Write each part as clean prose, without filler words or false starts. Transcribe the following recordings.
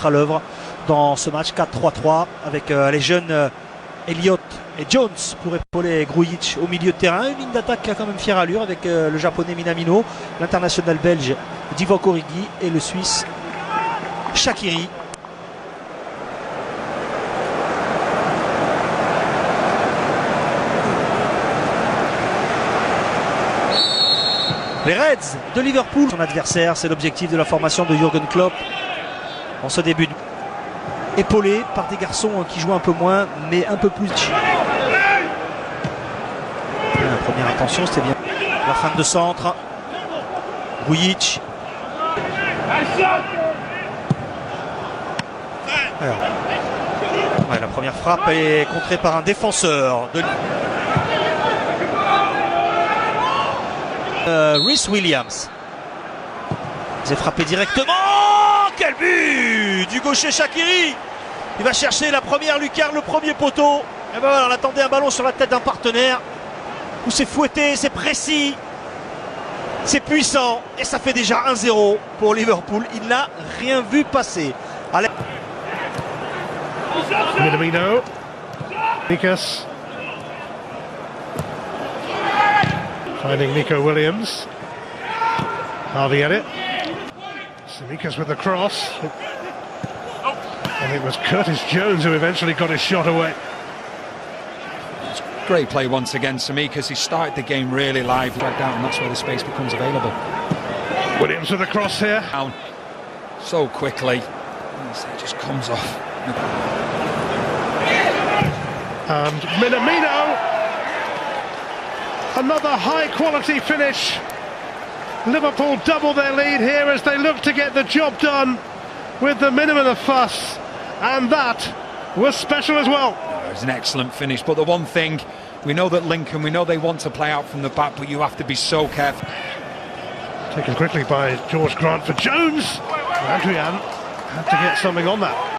mettre à l'œuvre dans ce match 4-3-3 avec les jeunes Elliott et Jones pour épauler Grujic au milieu de terrain. Une ligne d'attaque qui a quand même fière allure avec le japonais Minamino, l'international belge Divock Origi et le suisse Shaqiri. Les Reds de Liverpool, son adversaire, c'est l'objectif de la formation de Jürgen Klopp en ce début. Épaulé par des garçons qui jouent un peu moins, mais un peu plus. La première intention, c'était bien. La fin de centre. Grujic. Alors, ouais, la première frappe est contrée par un défenseur de Rhys Williams. Il s'est frappé directement. Quel but du gaucher Shaqiri. Il va chercher la première lucarne, le premier poteau. Et ben voilà, on attendait un ballon sur la tête d'un partenaire. Où c'est fouetté, c'est précis, c'est puissant. Et ça fait déjà 1-0 pour Liverpool. Il n'a rien vu passer. Allez. Minamino. Nikas. Finding Nico Williams. Harvey at it. Simikas with the cross. And it was Curtis Jones who eventually got his shot away. Great play once again, Simikas. He started the game really live, dragged out, and that's where the space becomes available. Williams with the cross here. Down so quickly. It just comes off. And Minamino. Another high-quality finish. Liverpool double their lead here as they look to get the job done with the minimum of fuss. And that was special as well. It was an excellent finish, but the one thing, we know that Lincoln, we know they want to play out from the back, but you have to be so careful. Taken quickly by George Grant for Jones. Adrian had to get something on that.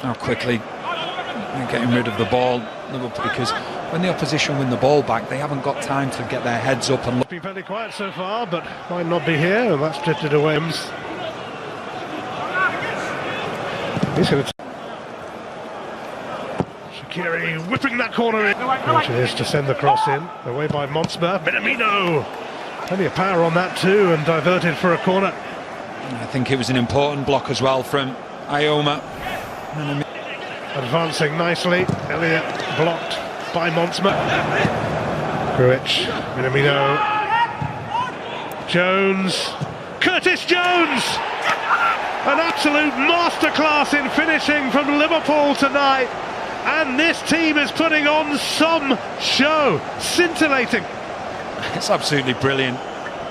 How quickly they're getting rid of the ball, Liverpool, because when the opposition win the ball back, they haven't got time to get their heads up and look. Been fairly quiet so far, but might not be here, and that's drifted away. He's going to. Shaqiri whipping that corner in. Which it is to send the cross in. Away by Monsma. Minamino. Plenty of power on that too, and diverted for a corner. I think it was an important block as well from Ioma. Advancing nicely. Elliott blocked by Monsma. Grujic. Minamino. Jones. Curtis Jones! An absolute masterclass in finishing from Liverpool tonight. And this team is putting on some show. Scintillating. It's absolutely brilliant.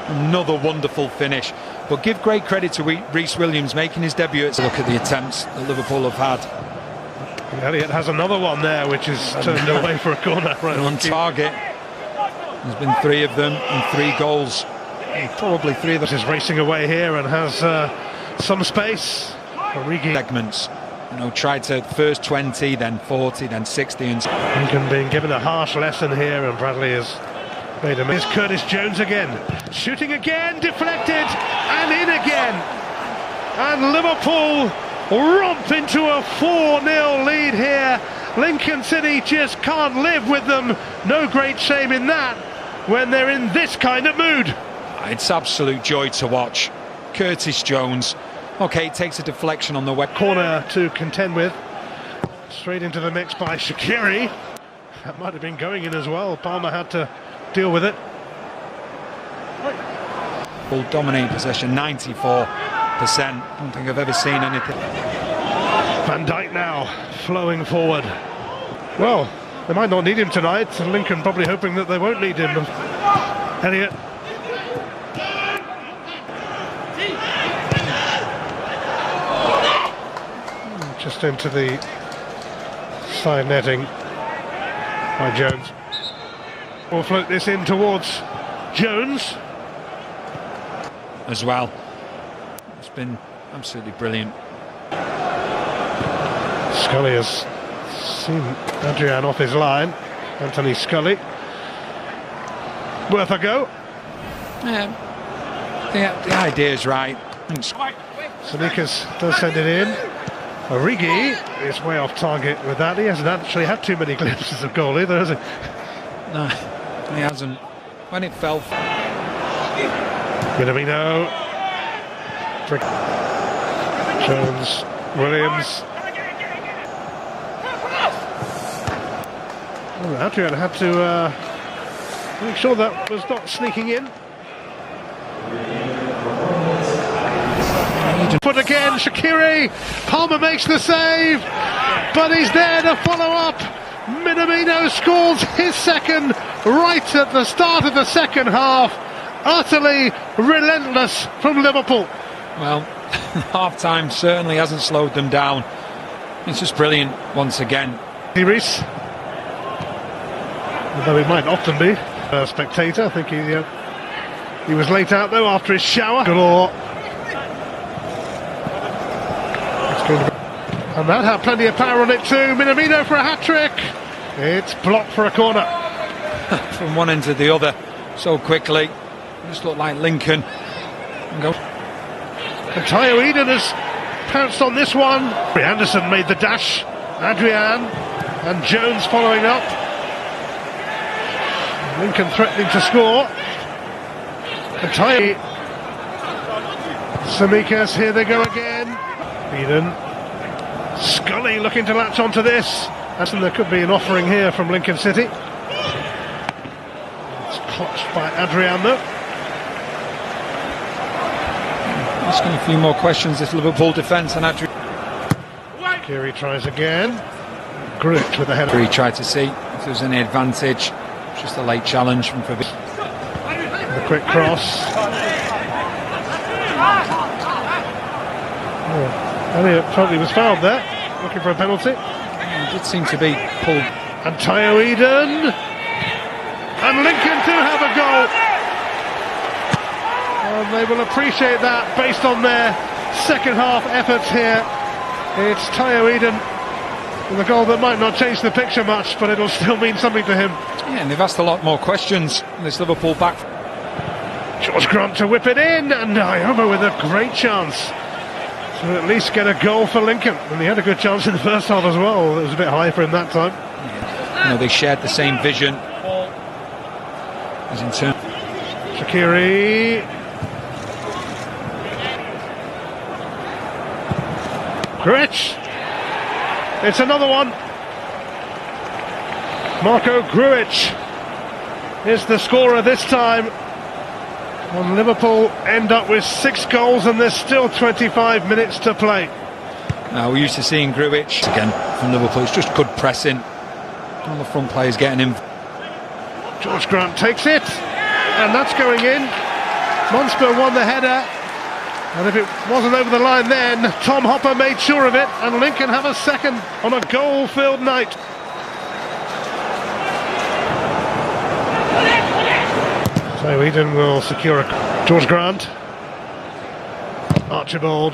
Another wonderful finish. But give great credit to Rhys Williams making his debut. Look at the attempts that Liverpool have had. Elliott has another one there, which is turned away for a corner. Right on target. There's been 3 of them and 3 goals. Probably 3 of them. Is racing away here and has some space. Origi. Segments. You know, tried to first 20, then 40, then 60. And Lincoln being given a harsh lesson here, and Bradley has made a miss. Curtis Jones again. Shooting again, deflected, and in again. And Liverpool romp into a 4-0 lead here. Lincoln City just can't live with them. No great shame in that when they're in this kind of mood. It's absolute joy to watch. Curtis Jones. Okay, it takes a deflection on the wet corner to contend with. Straight into the mix by Shaqiri. That might have been going in as well. Palmer had to deal with it. Full dominating possession, 94%. I don't think I've ever seen anything. Van Dijk now flowing forward. Well, they might not need him tonight. Lincoln probably hoping that they won't need him. Elliott. Just into the side netting by Jones. We'll float this in towards Jones. As well. It's been absolutely brilliant. Scully has seen Adrian off his line. Anthony Scully. Worth a go. Yeah, the idea is right. Samikas does send it in. Origi is way off target with that. He hasn't actually had too many glimpses of goal either, has he? No, he hasn't. When it fell... Minamino. Jones. Williams. Oh, Adrian had to make sure that was not sneaking in. Put again, Shaqiri. Palmer makes the save, but he's there to follow up. Minamino scores his second right at the start of the second half. Utterly relentless from Liverpool. Well, half-time certainly hasn't slowed them down. It's just brilliant once again. Reece, although he might often be a spectator, I think he was late out though after his shower. Galore. And that had plenty of power on it too. Minamino for a hat-trick. It's blocked for a corner. From one end to the other so quickly. It just looked like Lincoln. And Tayo Eden has pounced on this one. Anderson made the dash. Adrian and Jones following up. Lincoln threatening to score. And Tayo. Samikas, here they go again. Eden. Scully looking to latch onto this. And there could be an offering here from Lincoln City. It's clutched by Adrian though. Asking a few more questions, this Liverpool defence, and actually Kiri tries again. Grooch with the header. He tried to see if there was any advantage. Just a late challenge from Fabi. The quick cross. Elliott felt he was fouled there, looking for a penalty. It did seem to be pulled. And Tayo Eden. And Lincoln do have a goal. And they will appreciate that based on their second half efforts here. It's Tayo Eden with a goal that might not change the picture much, but it'll still mean something to him. Yeah, and they've asked a lot more questions in this Liverpool back. George Grant to whip it in, and Ioma with a great chance to at least get a goal for Lincoln. And he had a good chance in the first half as well. It was a bit high for him that time. Yeah. You know, they shared the same vision as in turn. Shaqiri. Grujic. It's another one. Marco Grujic is the scorer this time. And Liverpool end up with 6 goals and there's still 25 minutes to play. Now we're used to seeing Grujic again from Liverpool. It's just good pressing. All the front players getting him. George Grant takes it, and that's going in. Monsper won the header, and if it wasn't over the line then, Tom Hopper made sure of it, and Lincoln have a second on a goal-filled night. So Eden will secure a... George Grant. Archibald.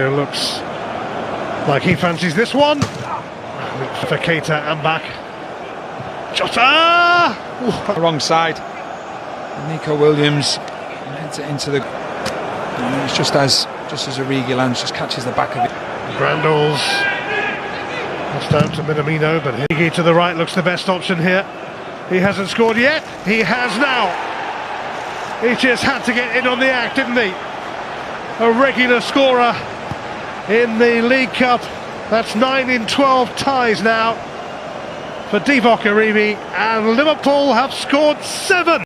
It looks like he fancies this one. For Keita and back. Jota! The wrong side. Nico Williams heads it into the... It's just as Origi lands, just catches the back of it. Grandals. That's down to Minamino, but Origi to the right looks the best option here. He hasn't scored yet. He has now. He just had to get in on the act, didn't he? A regular scorer in the League Cup. That's 9 in 12 ties now for Divock Origi, and Liverpool have scored 7.